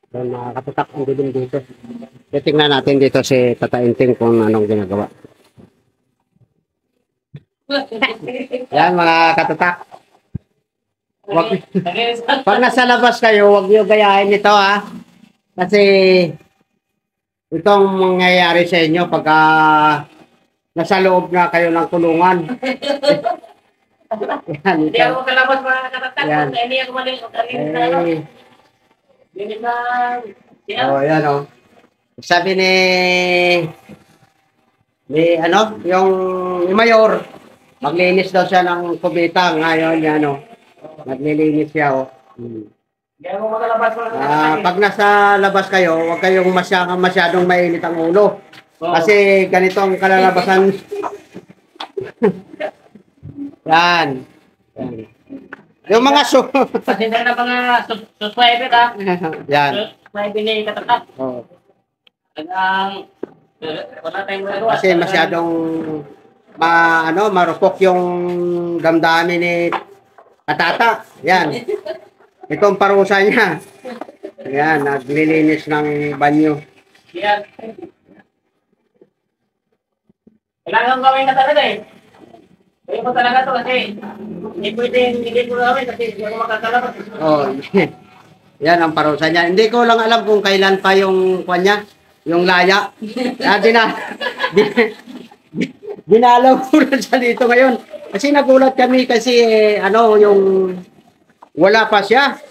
Yung nakakatutak ang dilim dito. Titingnan natin dito si Tata Inting kung anong ginagawa. Yan mga katutak. Wag, pag nasa labas kayo, huwag niyo gayahin ito ha. Kasi itong mangyayari sa inyo pagka nasa loob na kayo ng kulungan. Yan, Hindi ito. ako kalabas mga katatak. Yan. Hindi ako mali. Ano. Eh, Hindi na. oh, yan oh. Sabi ni ano, yung mayor, maglinis daw siya ng kubita ngayon, yan oh. Naglilinis siya oh. Hindi ako makalabas mga katatak. Pag nasa labas kayo, huwag kayong masyadong mainit ang ulo. Oo. Kasi ganito ang kalalabasan. Yan. Yan. Yung mga Kasi na mga subscriber ha. yan. Subscriber ni katatak. Oh. Hanggang wala tayong magawa. Kasi masyadong marupok yung damdamin ni Katata. Yan. Ito ang parusa niya. Yan, naglilinis ng banyo. Yan. Kailangan gawin na talaga eh. Kaya ko talaga to kasi hindi ko gawin kasi hindi ako makakalabas. Oh, yan ang parusa niya. Hindi ko lang alam kung kailan pa yung kanya, yung laya. Dinalaw ko na siya dito ngayon. Kasi nagulat kami kasi yung wala pa siya.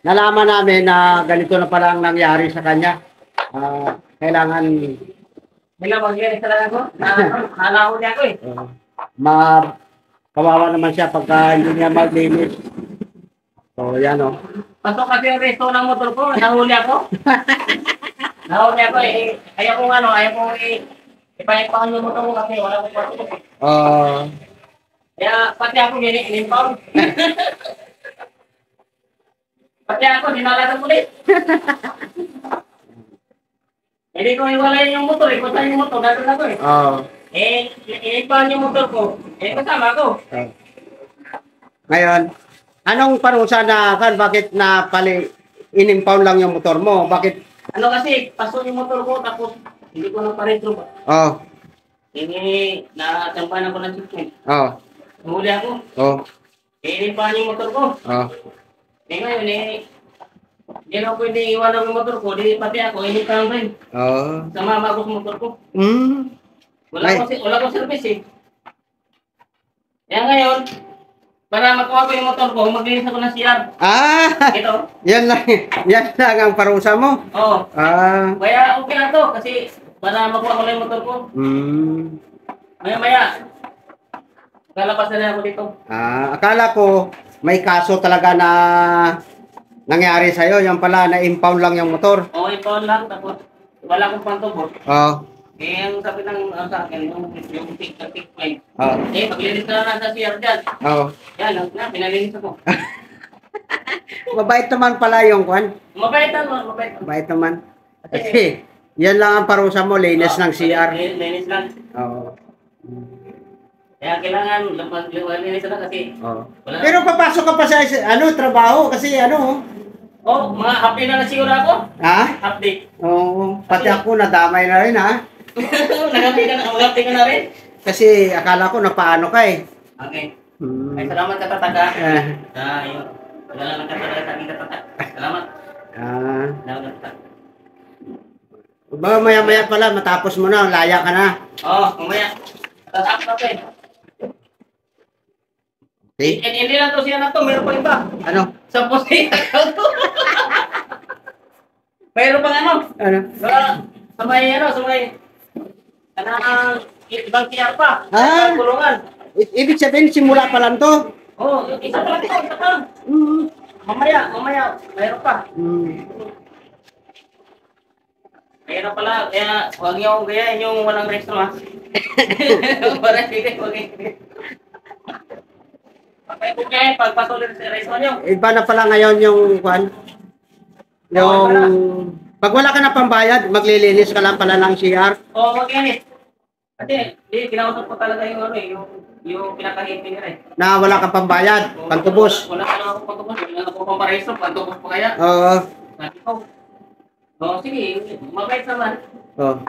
Nalaman namin na ganito na pala ang nangyari sa kanya. Kailangan Bigla mag-iris talaga ako. Nalahuli ako eh. kawawa naman siya pagka hindi niya maglinis. So, yan o. Pasok kasi yung resto ng motor ko. Nahuli ako. Nahuli ako eh. Ayaw kong ipahipakan yung motor ko kasi wala akong pasok eh. Kaya pati ako inimpound. Pati ako, dinalasan ulit. Hindi ko iwalayin yung motor, ikutan yung motor, gano'n ako eh. Inimpound yung motor ko, kasama ko. Ngayon, anong parusa bakit in-impound lang yung motor mo? Bakit? Ano kasi, paso yung motor ko, tapos hindi ko na pa-retro ba? Natampanan ko ng checkpoint. Huli ako. Inimpound yung motor ko. Ngayon hindi na pwede iwanan yung motor ko, di pati ako, inimpound rin. Sa mama ko sa motor ko. Wala ko service eh. Kaya ngayon, para makuha ko yung motor ko, maglinis ako ng CR. Ito. Yan lang ang parusa mo? Oo. Kaya okay na to, kasi para makuha ko lang yung motor ko. Maya, lalabas na rin ako dito. Akala ko may kaso talaga na nangyari sa'yo. Yan pala, na-impound lang yung motor. Oo, impound lang, tapos wala akong pantubos. Ang sabi sa akin, yung tick-point. Maglinis na lang sa CR dyan. Yan, pinalinis ako. Mabait naman pala yung kwan. Mabait naman. Kasi, yan lang ang parusa mo, linis ng CR. Linis lang. Kaya kailangan linis na kasi. Pero papasok ka pa sa trabaho kasi mga update na siguro ako. Update. Pati ako nadamay na rin Nag-update ka na rin? Kasi akala ko napaano ka eh. Okay. Ay, salamat katataga. Yun. Wala lang katataga sa aking katatak. Salamat. Salamat katataga. Maya-maya pala, matapos mo na, laya ka na. Mamaya. Tatapos natin. Hindi lang to siya na to, meron pa iba. Ano? Sa posi. Meron pang sa may ibang kiyar pa. Kulungan. Ibig sabihin, simula pa lang to? Isa pa lang ito, isa pa. Mamaya, mayroon pa. Kaya na pala, huwag niyo gayahin yung walang resto ha. Para hindi pagpatuloy sa resto niyo. Iba na pala ngayon yung kwan? Pag wala ka na pambayad, maglilinis ka lang pala ng CR? Maglinis. Kasi, kinausap ko talaga yung Yung pinaka-hitting nila eh. Na wala kang pambayad, pantubos. Wala ka lang ako pantubos, wala ako pamparesto, pantubos pa kaya. Oo. Sabi ko, sige, mabait naman. Oh.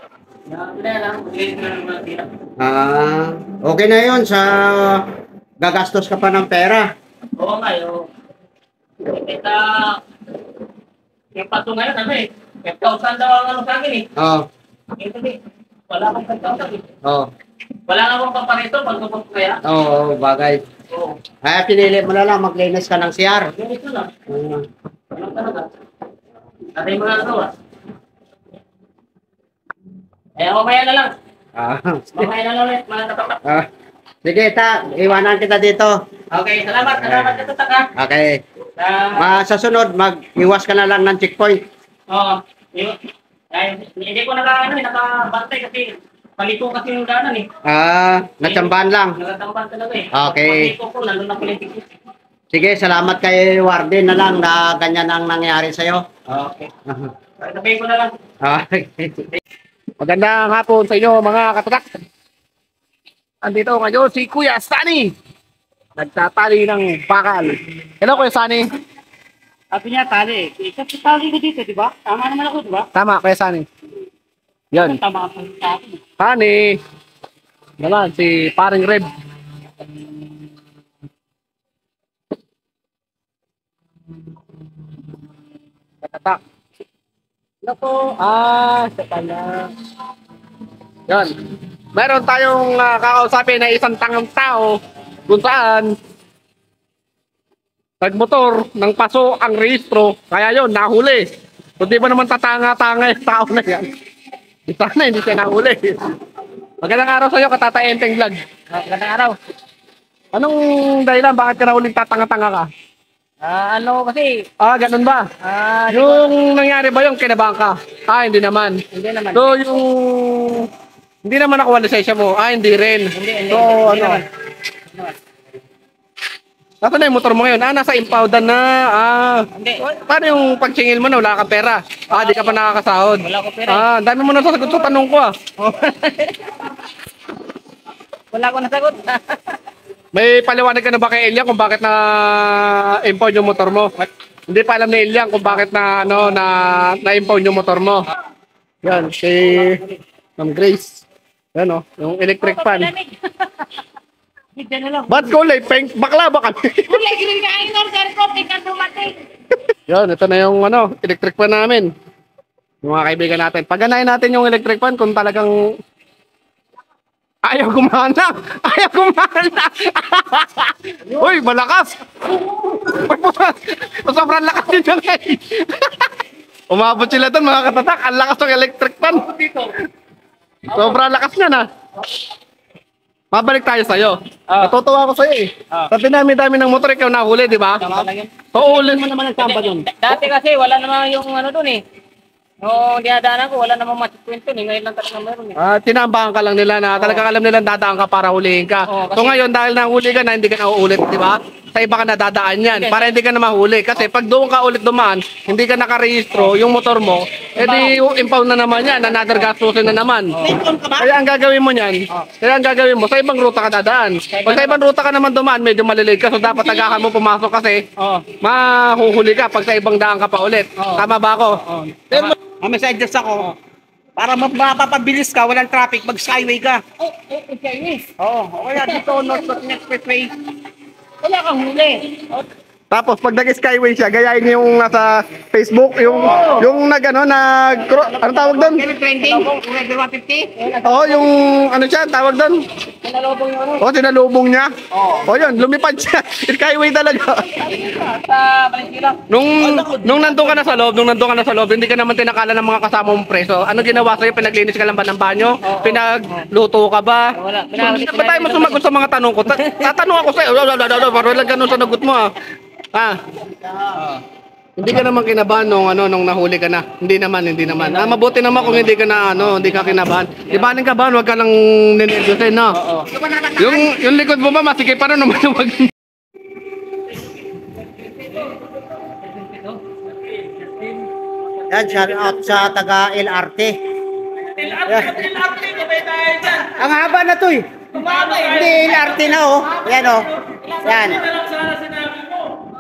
Wala lang, maglilis na lang mga tira. Okay na yun sa gagastos ka pa ng pera. Oo nga, yung kita, yung pato ngayon, ano eh, 5,000 daw ang ano sa akin eh. Oo. Wala akong 5,000 eh. Oo. Wala nga akong pamparesto, pantubos pa kaya. Oo, bagay. Oo. Ay, pinili mo na lang, maglinis ka ng CR. Ganito lang. Ano talaga? At yung mga ano ah. Mamaya na lang. Mamaya na lang ulit, mga katatak. Sige, iwanan kita dito. Okay, salamat katatak ha. Okay. Sa sunod, mag-iwas ka na lang ng checkpoint. Oo. Hindi ko nakabantay kasi palito kasi yung daanan eh. Natsambahan lang. Nakatamban talaga eh. Okay. Palito ko, nandun na politik. Sige, salamat kay Warden na lang na ganyan ang nangyari sa'yo. Okay. Sabihin ko na lang. Okay. Magandang hapon sa inyo mga katatak. Andito ngayon si Kuya Sunny. Nagtatali ng bakal. Hello Kuya Sunny. Sabi niya tali eh. Tali ko dito, di ba? Tama naman ako, di ba? Tama Kuya Sunny. Yan. Tama ako sa akin. Sunny. Naman si paring Reb. Katatak. Nako, sa pala. Yan. Meron tayong kakausapin na isang tangang tao kung saan nagmotor ng paso ang rehistro. Kaya yon nahuli. Kung di ba naman tatanga-tanga yung tao na yan. Sana hindi siya nahuli. Magandang araw sa iyo, Katata Enteng Vlog. Magandang araw. Anong dahilan? Bakit ka nahuling tatanga-tanga ka? Ano kasi? Ganun ba? Yung nangyari ba yung kinabahan ka? Hindi naman. Hindi naman. So, yung... Hindi naman nakuha lisensya mo. Hindi rin. Hindi So, ano? naman. Nasaan na yung motor mo ngayon? Nasa impoudan na. Hindi. Paano yung pagsingil mo na wala kang pera? Di ka pa nakakasahod. Wala ko pera. Ang dami mo na sasagot sa tanong ko Wala ko nasagot. May paliwanag ka na ba kay Elian kung bakit na impound yung motor mo? Hindi pa alam ni Elian kung bakit na-impound yung motor mo. Yan, si Ma'am Grace. Yan yung electric fan. Hindi na lang. Ba't kulay pink? Bakla ba kami? Kulay green na ang order ko, tingnan dumating. Yan, ito na yung electric fan namin. Yung mga kaibigan natin. Paganayin natin yung electric fan kung talagang ayaw gumana! Ayaw gumana! Uy, malakas! Sobrang lakas din yung umabot sila doon mga katatak. Ang lakas ng electric fan. Sobrang lakas niya na. Mabalik tayo sa'yo. Natutuwa ako sa'yo eh. Sa dinami-dami ng motor, ikaw nahuli, di ba? So, ulin mo naman ang samba doon. Dati kasi wala naman yung ano doon eh. Noong dinadaanan ko, wala namang masikwento eh. Ngayon lang talaga meron eh. Tinambahan ka lang nila na talagang alam nila dadaan ka para hulihin ka. So ngayon, dahil nahuli ka na, hindi ka na uulit, di ba? Sa iba ka nadadaan yan, para hindi ka na mahuli. Kasi pag doon ka ulit dumaan, hindi ka nakarehistro, yung motor mo, edi impound na naman yan, another gastusin na naman. Kaya ang gagawin mo niyan, sa ibang ruta ka dadaan. Pag sa ibang ruta ka naman dumaan, medyo malilate ka. So dapat tagahan mo pumasok kasi mahuhuli ka pag sa ibang daan ka pa ulit. Tama ba ako? May suggest ako. Para mapapabilis ka, walang traffic, mag-skyway ka. Oo, kaya dito, North Expressway. Wala kang huli. Tapos pag nag-skyway siya, gayahin niyo yung nasa Facebook, yung ano tawag doon? Trending, Rider 150. Yung ano siya, tawag doon? Sinalubong yung ano. Sinalubong niya? Yun, lumipad siya. Skyway talaga. Sa Valenzuela. Nung nandun ka na sa loob, hindi ka naman tinakala ng mga kasama mong preso. Ano ginawa sa'yo? Pinaglinis ka lang ba ng banyo? Pinagluto ka ba? Wala. Ba't tayo mo sumagot sa mga tanong ko? Tatanong ako sa'yo. Parang lang ganun sa nagot mo Hindi ka naman kinabahan nung nahuli ka na. Hindi naman. Mabuti naman kung hindi ka na hindi ka kinabahan. Di ba ka ba? Huwag ka lang ninegosyin, no? Yung likod mo ba masikip pa rin naman wag. Yan, shout out sa taga LRT. Ang haba na to eh. Hindi, LRT na oh. Yan oh. Yan.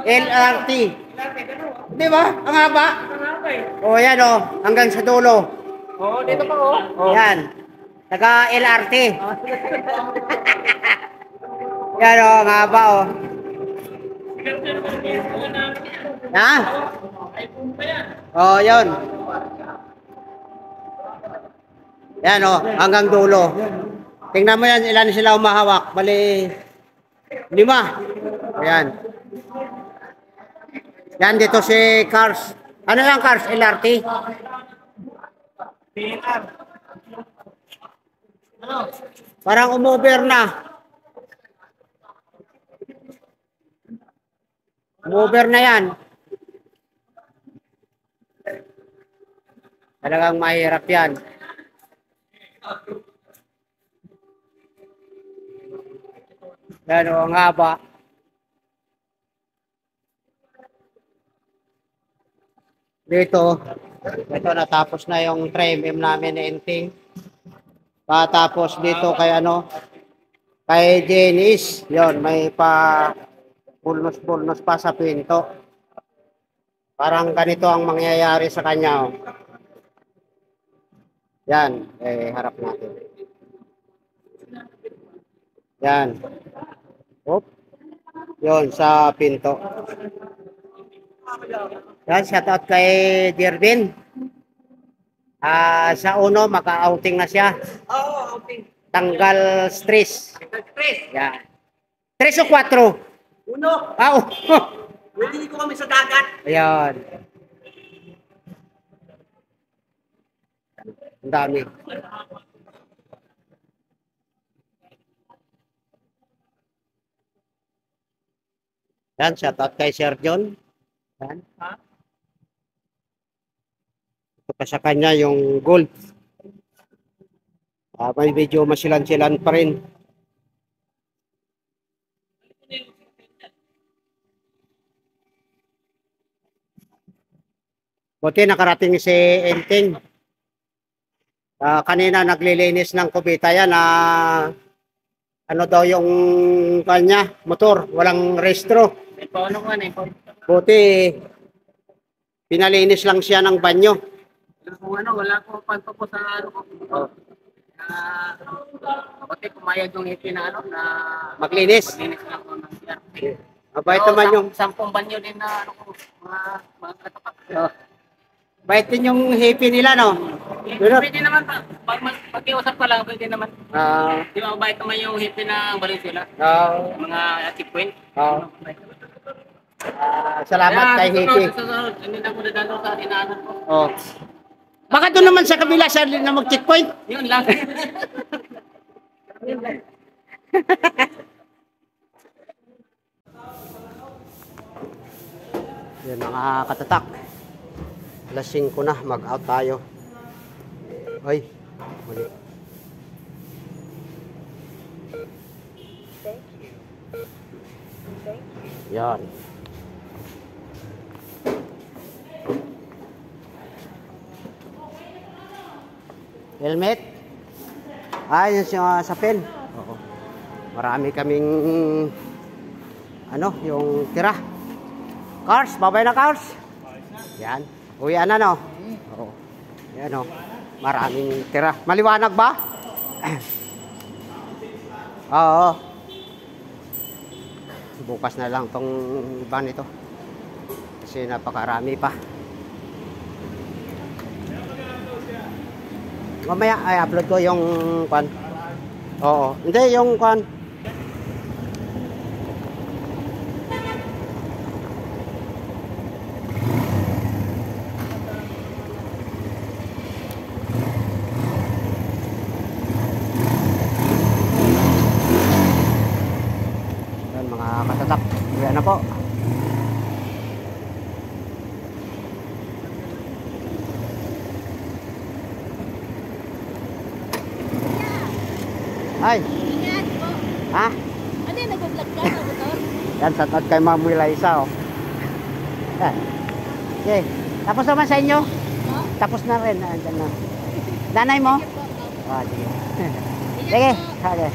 LRT. Di ba? Ang haba. Oh, yan oh. Hanggang sa dulo. Oo, dito pa oh. Yan. Taga LRT. Yan oh, ang haba oh. Ha? Oh, yun. Yan oh, hanggang dulo. Tingnan mo yan, ilan sila umahawak. Bali, 5. Ayan. Yan dito si Cars. Ano lang Cars? LRT? Parang umover na. Umover na yan. Talagang mahirap yan. Yan o, ang haba. Dito, ito natapos na yung trim namin na ending. Tapos dito kay ano, kay Janice, yon may pa bulnos-bulnos pa sa pinto. Parang ganito ang mangyayari sa kanya. Oh. Yan, harap natin. Yan. Oop. Yon sa pinto. Yan, shout out kay Jervin. Sa uno, maka-outing na siya. Oo, outing. Tanggal stress. Stress. Yan. 3 o 4? Uno. Ah, Wilili ko kami sa dagat. ayan. Ang dami. Yan, shout out kay Sir John. Yan. Ito pa sa kanya yung gold. May video masilan-silan pa rin. Buti nakarating si Enting. Kanina naglilinis ng kubita yan. Ano daw yung kanya, motor, walang restro. Paano ka na? Buti pinalinis lang siya ng banyo. Kung ano, wala ko panto ko sa ano ko. Pati pumayag yung hipi na ano, na Maglinis. maglinis lang ko ng siya. Mabait naman yung, 10 banyo din na ano ko, mga katapat. bait din yung hippie nila, no? Pwede naman pa, pag-iusap ka lang, pwede naman. Ah, Di ba, mabait naman yung hipi na Valenzuela, ah, mga checkpoint. ah. Salamat kay hippie. Susunod, hindi na ko dadalo sa inaanan ko. Oh. Baka doon naman sa kabila sa na mag-checkpoint. Yun lang. Yan mga katatak. Alas 5 na, mag-out tayo. Ay, mali. Yan. Helmet. Yun sa pen. Oo. Marami kaming ano, yung tira. Cars, babay na cars. Yan. Uwian na, no? Oo. Yan, no? Maraming tira. Maliwanag ba? Oo. Bukas na lang tong van ito. Kasi napakarami pa. Mamaya ay upload ko yung kwan. Oo. Hindi, yung kwan. Yan mga katatak. Yan na po. Ay. Ingat po. Ha? Ano yung nag-vlog ka sa motor? Yan, shout kay Ma'am Liza, oh. Yan. Okay. Tapos naman sa inyo? No? Tapos na rin. Andyan na. Nanay mo? Sige po. Ah, sige. Ingat Sige. po. Okay.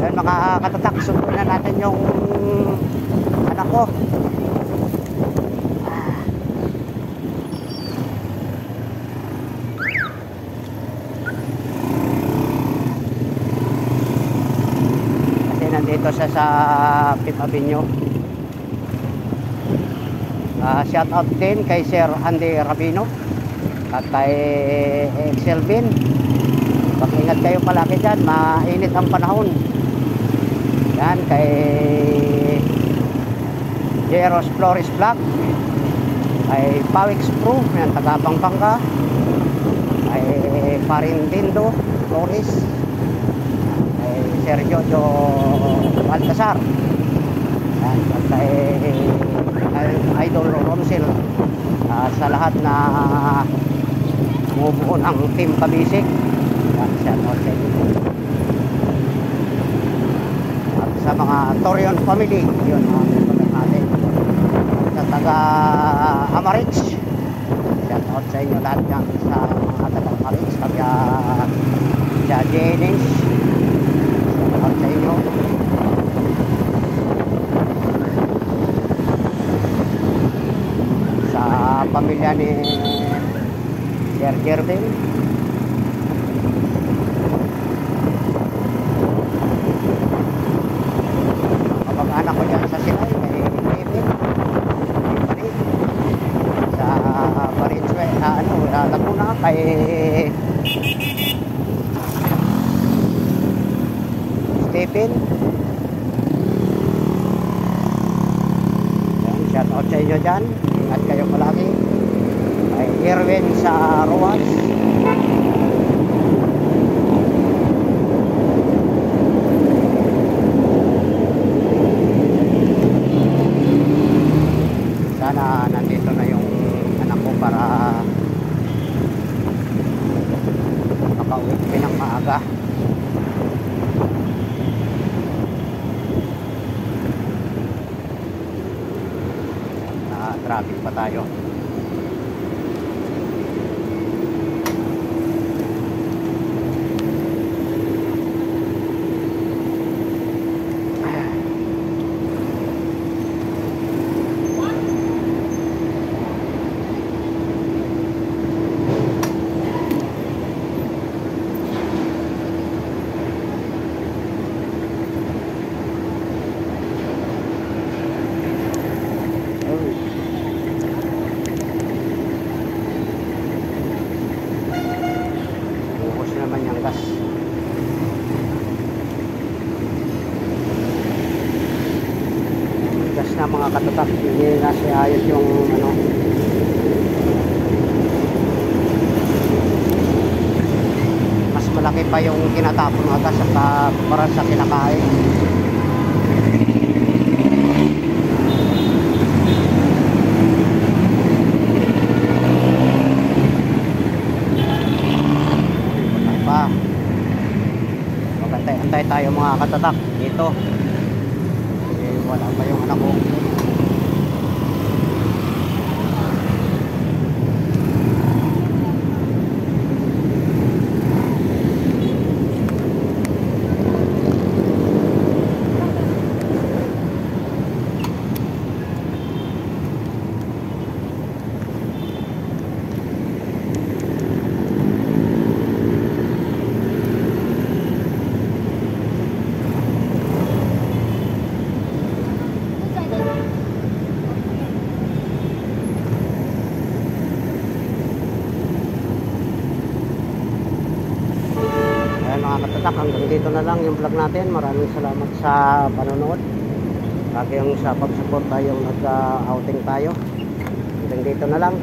Yan mga katatak, sundan na natin yung anak ko. Kasi nandito siya sa Fifth Avenue. Shout out din kay Sir Andy Rabino at kay Excel Bin. Mag-ingat kayo palagi dyan, mainit ang panahon. Yan, kay Jeros Flores Vlog, kay Pawix Pro, yan, taga Pampanga, kay Parindindo Flores, kay Sergio Baltasar, yan, at kay Idol Romsel, sa lahat na bumubuo ng Team Kabisig. Yan, shout out sa inyo. At sa mga Torion family, yun mga kapatid natin. Sa taga Amarix, shout out sa inyo lahat yan sa mga taga Amarix, kaya sa Jennings, shout out sa inyo. Sa pamilya ni Sir Gervin, anak ko dyan sa Silay, kay David, sa Baritswe, Laguna, kay Stephen. Yan, shout out sa inyo dyan, ingat kayo palagi. Kay Erwin sa Ruas, sana nandito na yung anak ko para makauwi kami ng maaga. Traffic pa tayo. Na mga katatak, hindi na siya ayos yung ano, mas malaki pa yung kinatapon ng agas para sa kinakain. Pa magantay-antay tayo mga katatak dito. Wala pa yung anak ko. Hanggang dito na lang yung vlog natin. Maraming salamat sa panonood. Lagi yung sa pag-support tayong nag-outing tayo. Hanggang dito na lang.